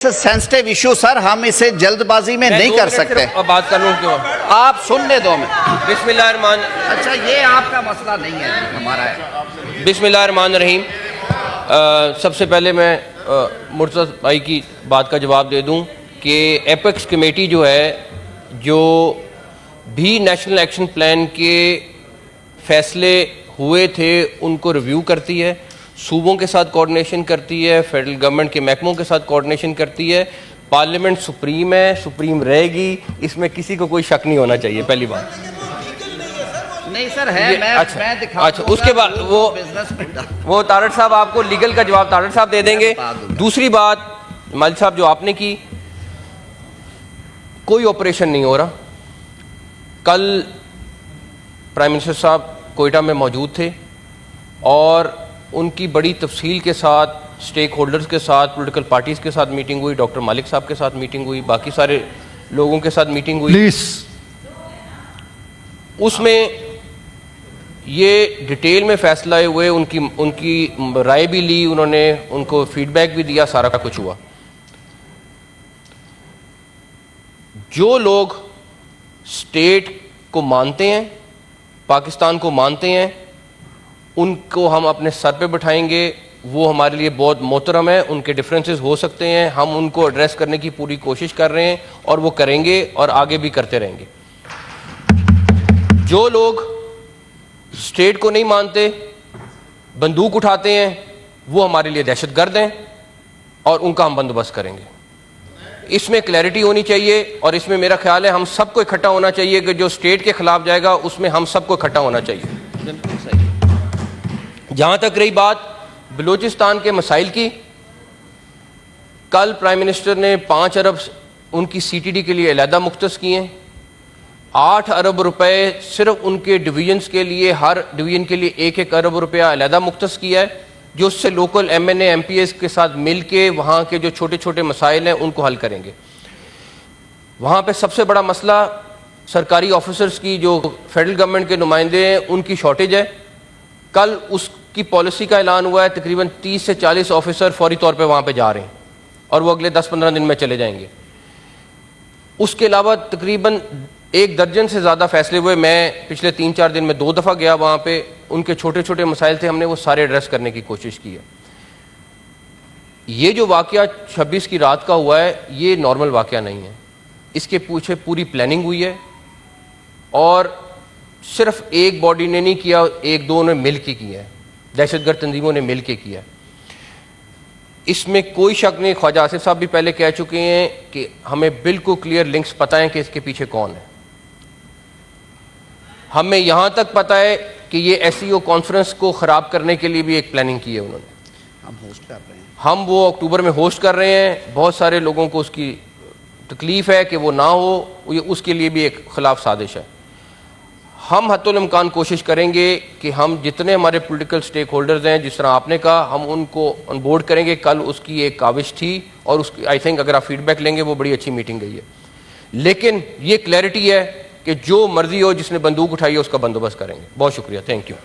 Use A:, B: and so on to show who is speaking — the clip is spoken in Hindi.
A: सेंसिटिव इशू सर, हम इसे जल्दबाजी में नहीं कर सकते।
B: बात कर लूं क्यों?
A: आप सुनने दो मैं।
B: बिस्मिल्लाहिर्रहमान।
A: अच्छा, ये आपका मसला नहीं है, हमारा है।
B: बिस्मिल्लाहिर्रहमानिर्रहीम। सबसे पहले मैं मुर्तज़ा भाई की बात का जवाब दे दूं कि एपेक्स कमेटी जो है, जो भी नेशनल एक्शन प्लान के फैसले हुए थे उनको रिव्यू करती है, सूबों के साथ कोऑर्डिनेशन करती है, फेडरल गवर्नमेंट के महकमों के साथ कोऑर्डिनेशन करती है। पार्लियामेंट सुप्रीम है, सुप्रीम रहेगी, इसमें किसी को कोई शक नहीं होना चाहिए। पहली बात
A: नहीं सर है, मैं दिखा।
B: अच्छा, उसके बाद वो तारड़ साहब आपको लीगल का जवाब तारड़ साहब दे देंगे। दूसरी बात मालिक साहब जो आपने की, कोई ऑपरेशन नहीं हो रहा। कल प्राइम मिनिस्टर साहब कोयटा में मौजूद थे और उनकी बड़ी तफसील के साथ स्टेक होल्डर्स के साथ, पॉलिटिकल पार्टीज़ के साथ मीटिंग हुई, डॉक्टर मालिक साहब के साथ मीटिंग हुई, बाकी सारे लोगों के साथ मीटिंग हुई। उसमें ये डिटेल में फैसला हुए, उनकी राय भी ली, उन्होंने उनको फीडबैक भी दिया, सारा कुछ हुआ। जो लोग स्टेट को मानते हैं, पाकिस्तान को मानते हैं, उनको हम अपने सर पे बिठाएंगे। वो हमारे लिए बहुत मोहतरम है, उनके डिफरेंसेस हो सकते हैं, हम उनको एड्रेस करने की पूरी कोशिश कर रहे हैं और वो करेंगे और आगे भी करते रहेंगे। जो लोग स्टेट को नहीं मानते, बंदूक उठाते हैं, वो हमारे लिए दहशतगर्द हैं और उनका हम बंदोबस्त करेंगे। इसमें क्लैरिटी होनी चाहिए और इसमें मेरा ख्याल है हम सबको इकट्ठा होना चाहिए कि जो स्टेट के खिलाफ जाएगा उसमें हम सबको इकट्ठा होना चाहिए।
A: बिल्कुल सही।
B: जहां तक रही बात बलूचिस्तान के मसाइल की, कल प्राइम मिनिस्टर ने 5 अरब उनकी सीटीडी के लिए अलहदा मुख्तस किए, 8 अरब रुपए सिर्फ उनके डिवीजन्स के लिए, हर डिवीजन के लिए 1-1 अरब रुपया अलहदा मुख्तस किया है, जो उससे लोकल MNA MPs के साथ मिल के वहाँ के जो छोटे छोटे मसाइल हैं उनको हल करेंगे। वहाँ पे सबसे बड़ा मसला सरकारी ऑफिसर्स की, जो फेडरल गवर्नमेंट के नुमाइंदे हैं, उनकी शॉर्टेज है। कल उसकी पॉलिसी का ऐलान हुआ है, तकरीबन 30 से 40 ऑफिसर फौरी तौर पे वहाँ पे जा रहे हैं और वो अगले 10-15 दिन में चले जाएंगे। उसके अलावा तकरीबन 1 दर्जन से ज़्यादा फैसले हुए। मैं पिछले 3-4 दिन में 2 दफ़ा गया वहाँ पे, उनके छोटे छोटे मसाइल थे, हमने वो सारे एड्रेस करने की कोशिश की है। ये जो वाक़या 26 की रात का हुआ है, ये नॉर्मल वाक़या नहीं है, इसके पीछे पूरी प्लानिंग हुई है और सिर्फ एक बॉडी ने नहीं किया, 1-2 ने मिल के किया है, दहशतगर्द तंजीमों ने मिल के किया। इसमें कोई शक नहीं, ख्वाजा आसिफ साहब भी पहले कह चुके हैं कि हमें बिल्कुल क्लियर लिंक्स पता है कि इसके पीछे कौन है। हमें यहाँ तक पता है कि ये SEO कॉन्फ्रेंस को ख़राब करने के लिए भी एक प्लानिंग की है उन्होंने।
A: हम होस्ट कर रहे हैं,
B: हम वो अक्टूबर में होस्ट कर रहे हैं। बहुत सारे लोगों को उसकी तकलीफ़ है कि वो ना हो, ये उसके लिए भी एक खिलाफ साजिश है। हम हत्तुल इम्कान कोशिश करेंगे कि हम जितने हमारे पॉलिटिकल स्टेक होल्डर्स हैं, जिस तरह आपने कहा, हम उनको ऑन बोर्ड करेंगे। कल उसकी एक काविश थी और उसकी आई थिंक अगर आप फीडबैक लेंगे वो बड़ी अच्छी मीटिंग गई है। लेकिन ये क्लैरिटी है कि जो मर्जी हो, जिसने बंदूक उठाई है, उसका बंदोबस्त करेंगे। बहुत शुक्रिया, थैंक यू।